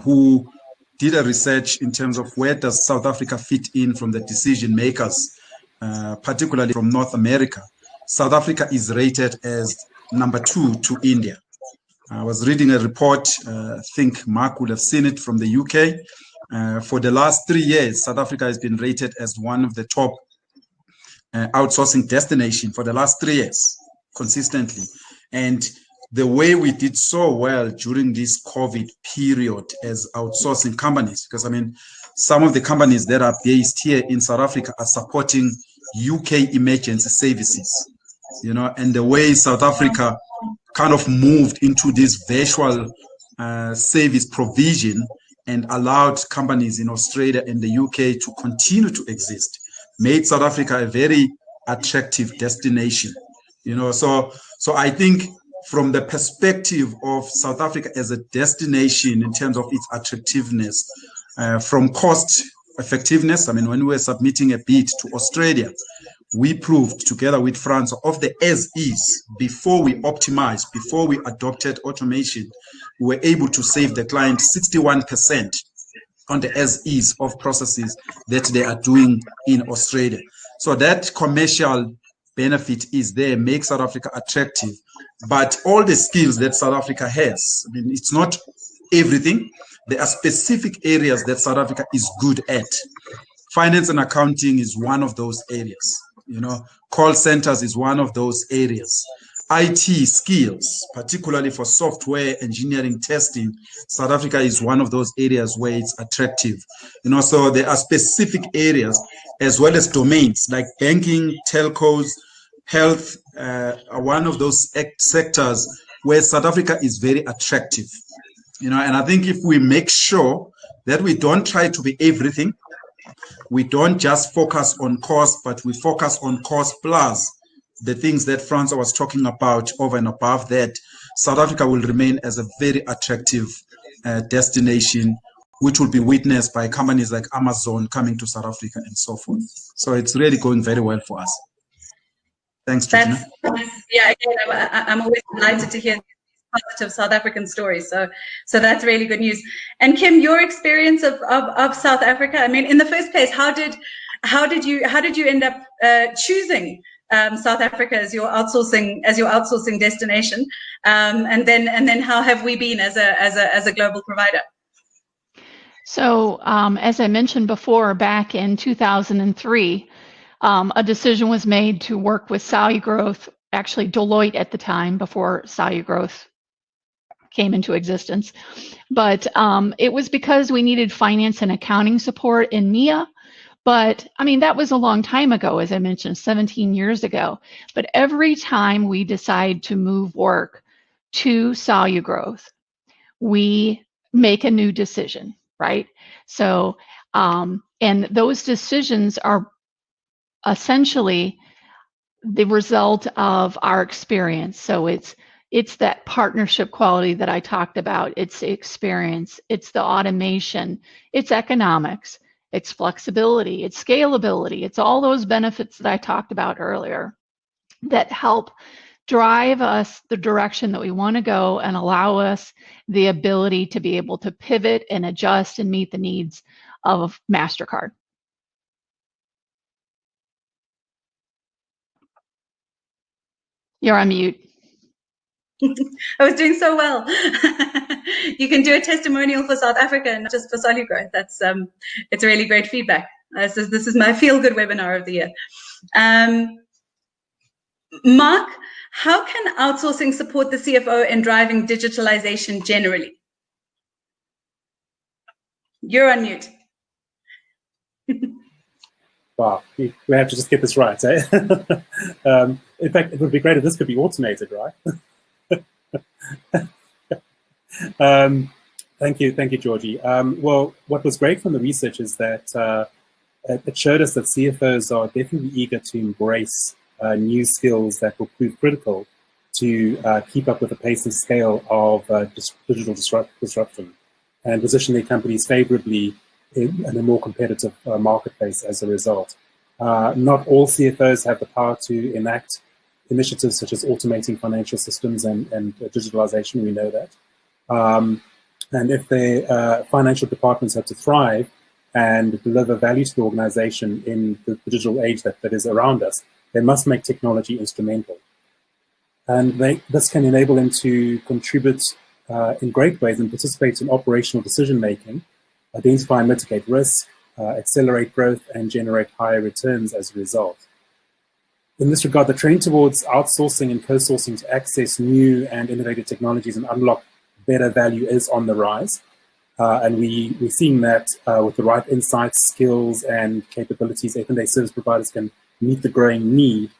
who did a research in terms of where does South Africa fit in from the decision makers, particularly from North America. South Africa is rated as number 2 to India. I was reading a report, I think Mark would have seen it, from the UK. For the last 3 years, South Africa has been rated as one of the top outsourcing destination for the last 3 years, consistently. And the way we did so well during this COVID period as outsourcing companies, because I mean, some of the companies that are based here in South Africa are supporting UK emergency services, you know, and the way South Africa kind of moved into this virtual service provision and allowed companies in Australia and the UK to continue to exist, made South Africa a very attractive destination, you know. So I think from the perspective of South Africa as a destination in terms of its attractiveness, from cost effectiveness, I mean, when we were submitting a bid to Australia, we proved together with France of the as-is, before we optimized, before we adopted automation, we were able to save the client 61% on the as-is of processes that they are doing in Australia. So that commercial benefit is there, makes South Africa attractive. But all the skills that South Africa has, I mean, it's not everything. There are specific areas that South Africa is good at. Finance and accounting is one of those areas. You know, call centers is one of those areas. IT skills, particularly for software engineering testing, South Africa is one of those areas where it's attractive. You know, so there are specific areas as well as domains like banking, telcos, health, are one of those sectors where South Africa is very attractive. You know, and I think if we make sure that we don't try to be everything, we don't just focus on cost, but we focus on cost plus the things that Francois was talking about over and above that, South Africa will remain as a very attractive destination, which will be witnessed by companies like Amazon coming to South Africa and so forth. So it's really going very well for us. Thanks, Georgina. Yeah, again, I'm always delighted to hear positive South African stories. So that's really good news. And Kim, your experience of South Africa. I mean, in the first place, how did you end up choosing South Africa as your outsourcing destination? And then how have we been as a global provider? So as I mentioned before, back in 2003, a decision was made to work with SoluGrowth, actually Deloitte at the time, before SoluGrowth came into existence. But it was because we needed finance and accounting support in MIA. But I mean, that was a long time ago, as I mentioned, 17 years ago. But every time we decide to move work to SoluGrowth, we make a new decision, right? So, and those decisions are essentially the result of our experience. So it's that partnership quality that I talked about. It's the experience, it's the automation, it's economics, it's flexibility, it's scalability, it's all those benefits that I talked about earlier that help drive us the direction that we want to go and allow us the ability to be able to pivot and adjust and meet the needs of Mastercard. You're on mute. I was doing so well. You can do a testimonial for South Africa and not just for SoluGrowth. That's it's really great feedback. This is my feel-good webinar of the year. Mark, how can outsourcing support the CFO in driving digitalization generally? You're on mute. Wow, we have to just get this right, eh? In fact, it would be great if this could be automated, right? Thank you, Georgie. Well, what was great from the research is that it showed us that CFOs are definitely eager to embrace new skills that will prove critical to keep up with the pace and scale of digital disruption and position their companies favorably in a more competitive marketplace as a result. Not all CFOs have the power to enact initiatives such as automating financial systems and digitalization, we know that. And if their financial departments have to thrive and deliver value to the organization in the digital age that is around us, they must make technology instrumental. And this can enable them to contribute in great ways and participate in operational decision-making, identify and mitigate risk, accelerate growth, and generate higher returns as a result. In this regard, the trend towards outsourcing and co-sourcing to access new and innovative technologies and unlock better value is on the rise. And we're seeing that with the right insights, skills, and capabilities, F&A service providers can meet the growing need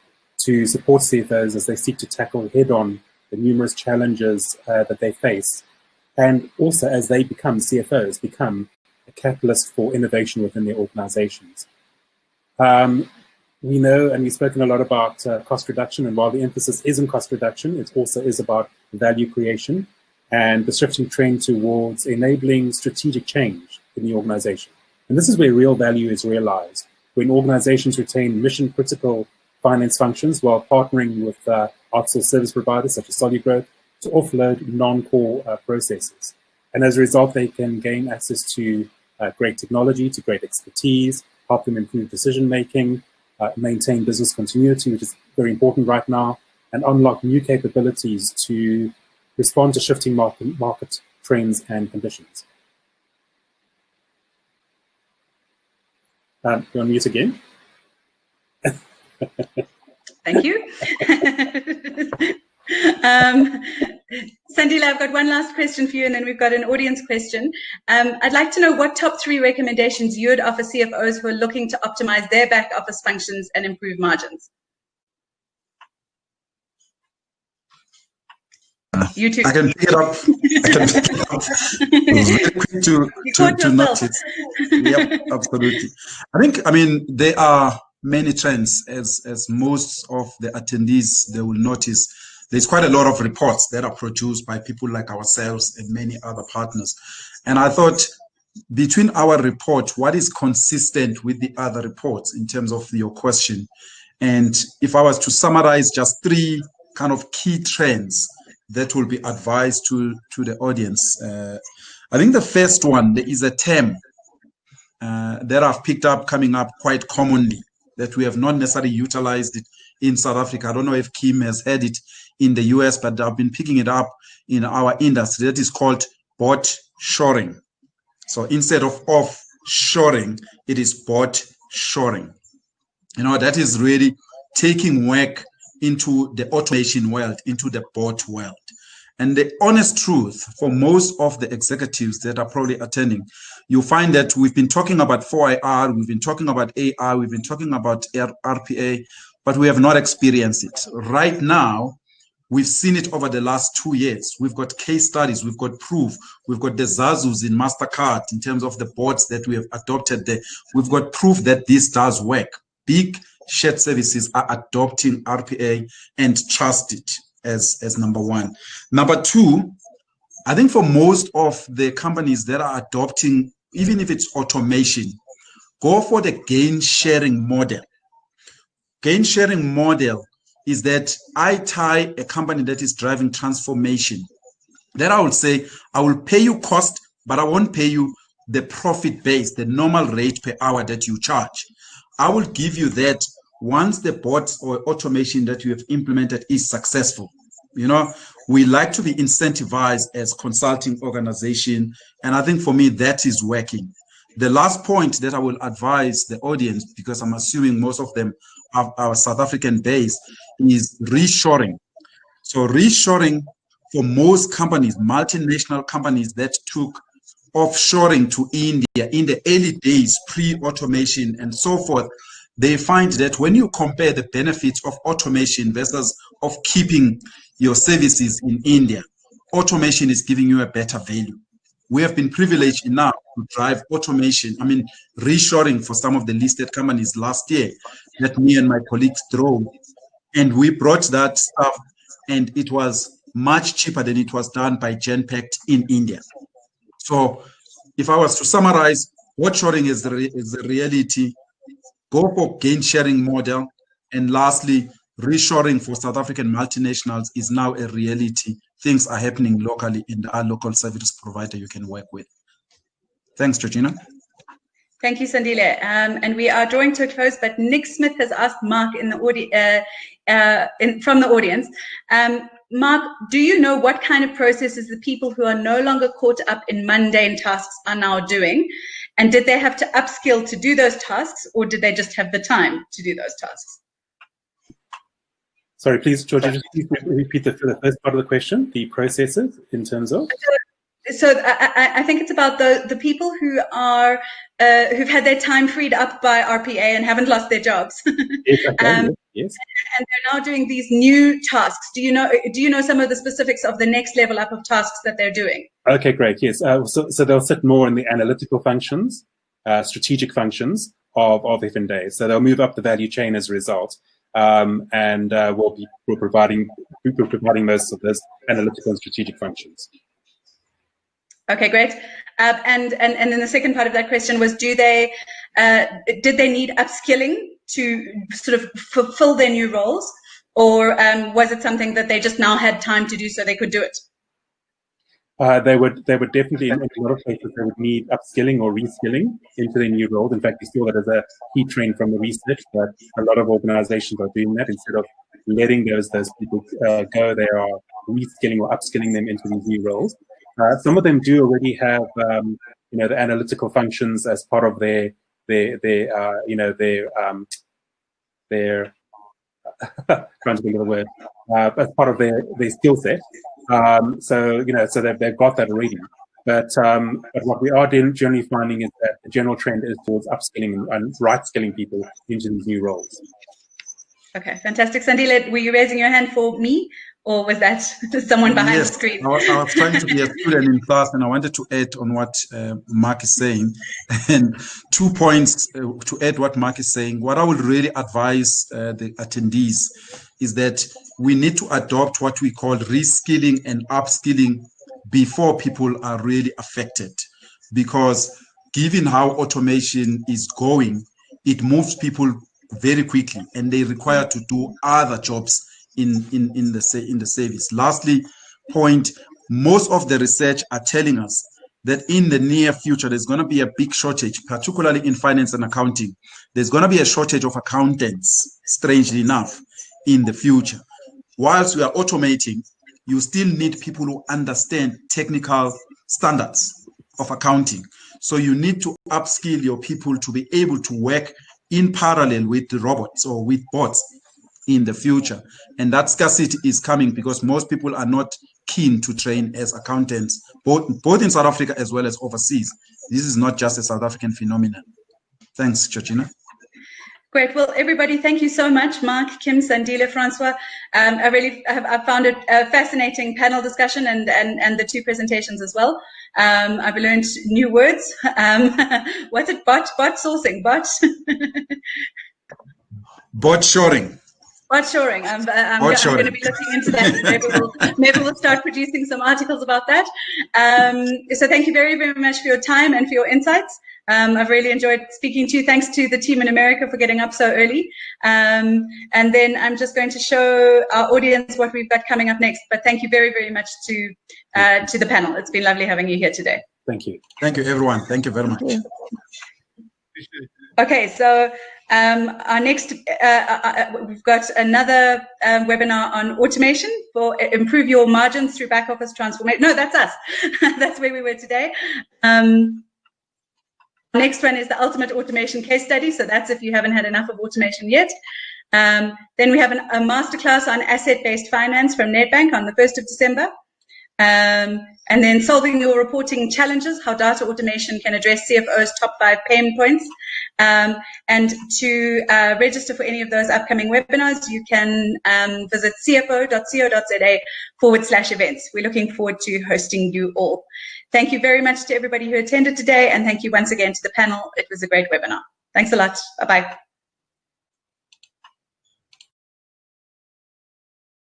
to support CFOs as they seek to tackle head-on the numerous challenges that they face. And also as they become CFOs, become a catalyst for innovation within their organizations. We know, and we've spoken a lot about cost reduction, and while the emphasis is on cost reduction, it also is about value creation and the shifting trend towards enabling strategic change in the organization. And this is where real value is realized, when organizations retain mission-critical finance functions while partnering with outsourced service providers such as SoluGrowth to offload non-core processes. And as a result, they can gain access to great technology, to great expertise, help them improve decision-making, maintain business continuity, which is very important right now, and unlock new capabilities to respond to shifting market trends and conditions. You're on mute again. Thank you. Sandile, I've got one last question for you, and then we've got an audience question. I'd like to know what top 3 recommendations you would offer CFOs who are looking to optimize their back office functions and improve margins. You too. I can pick it up. Really quick to notice. Yep, absolutely. I mean, there are many trends, as most of the attendees, they will notice. There's quite a lot of reports that are produced by people like ourselves and many other partners. And I thought, between our report, what is consistent with the other reports in terms of your question? And if I was to summarize just 3 kind of key trends that will be advised to the audience. I think the first one, there is a term that I've picked up coming up quite commonly that we have not necessarily utilized it in South Africa. I don't know if Kim has had it in the US, but I've been picking it up in our industry. That is called bot shoring. So instead of offshoring, it is bot shoring. You know, that is really taking work into the automation world, into the bot world. And the honest truth for most of the executives that are probably attending, you find that we've been talking about 4IR, we've been talking about AI, we've been talking about RPA, but we have not experienced it. Right now, we've seen it over the last 2 years. We've got case studies, we've got proof, we've got the Zazus in Mastercard in terms of the bots that we have adopted there. We've got proof that this does work. Big shared services are adopting RPA and trust it as number 1. Number 2, I think for most of the companies that are adopting, even if it's automation, go for the gain sharing model. Gain sharing model is that I tie a company that is driving transformation. Then I would say, I will pay you cost, but I won't pay you the profit base, the normal rate per hour that you charge. I will give you that once the bots or automation that you have implemented is successful. You know, we like to be incentivized as consulting organization. And I think for me, that is working. The last point that I will advise the audience, because I'm assuming most of them are South African based, is reshoring. So reshoring for most companies, multinational companies that took offshoring to India in the early days, pre-automation and so forth, they find that when you compare the benefits of automation versus of keeping your services in India, automation is giving you a better value. We have been privileged enough to drive automation, reshoring for some of the listed companies last year that me and my colleagues drove. And we brought that stuff, and it was much cheaper than it was done by Genpact in India. So if I was to summarize, offshoring is the reality. Go for gain sharing model. And lastly, reshoring for South African multinationals is now a reality. Things are happening locally in our local service provider you can work with. Thanks, Georgina. Thank you, Sandile. And we are drawing to a close, but Nick Smith has asked Mark in the from the audience. Mark, do you know what kind of processes the people who are no longer caught up in mundane tasks are now doing? And did they have to upskill to do those tasks, or did they just have the time to do those tasks? Sorry, please, Georgia, just repeat the first part of the question, the processes in terms of? So I think it's about the people who are who've had their time freed up by RPA and haven't lost their jobs. Yes, okay, yes. And they're now doing these new tasks. Do you know some of the specifics of the next level up of tasks that they're doing? Okay, great. Yes. So they'll sit more in the analytical functions, strategic functions of F&A. So they'll move up the value chain as a result. And we're providing most of those analytical and strategic functions. Okay, great. And then the second part of that question was, did they need upskilling to sort of fulfill their new roles, or was it something that they just now had time to do so they could do it? They would definitely, in a lot of cases, they would need upskilling or reskilling into their new roles. In fact, we saw that as a key trend from the research, that a lot of organizations are doing that. Instead of letting those people go, they are reskilling or upskilling them into these new roles. Some of them do already have, the analytical functions as part of their trying to think of the word, as part of their skill set. So they've got that already. But what we are generally finding is that the general trend is towards upskilling and right-skilling people into these new roles. Okay, fantastic. Sandile, were you raising your hand for me, or was that someone behind the screen? I was trying to be a student in class, and I wanted to add on what Mark is saying. And 2 points to add what Mark is saying. What I would really advise the attendees is that we need to adopt what we call reskilling and upskilling before people are really affected. Because given how automation is going, it moves people very quickly, and they require to do other jobs in the service. Lastly, most of the research are telling us that in the near future, there's going to be a big shortage, particularly in finance and accounting. There's going to be a shortage of accountants, strangely enough, in the future. Whilst we are automating, you still need people who understand technical standards of accounting. So you need to upskill your people to be able to work in parallel with the robots or with bots in the future. And that scarcity is coming because most people are not keen to train as accountants, both in South Africa as well as overseas. This is not just a South African phenomenon. Thanks, Georgina. Great. Well, everybody, thank you so much, Mark, Kim, Sandile, Francois. I found it a fascinating panel discussion and the two presentations as well. I've learned new words. What's it? Bot sourcing, bot shoring. Bot shoring. I'm going to be looking into that. Maybe we'll start producing some articles about that. So thank you very, very much for your time and for your insights. I've really enjoyed speaking to you. Thanks to the team in America for getting up so early. And then I'm just going to show our audience what we've got coming up next. But thank you very, very much to the panel. It's been lovely having you here today. Thank you. Thank you, everyone. Thank you very much. Okay, so Our next, we've got another webinar on automation for improve your margins through back office transformation. No, that's us. That's where we were today. Next one is the ultimate automation case study. So that's if you haven't had enough of automation yet. Then we have a masterclass on asset-based finance from Nedbank on the 1st of December. And then solving your reporting challenges, how data automation can address CFO's top 5 pain points. And to register for any of those upcoming webinars, you can visit cfo.co.za/events. We're looking forward to hosting you all. Thank you very much to everybody who attended today, and thank you once again to the panel. It was a great webinar. Thanks a lot. Bye-bye.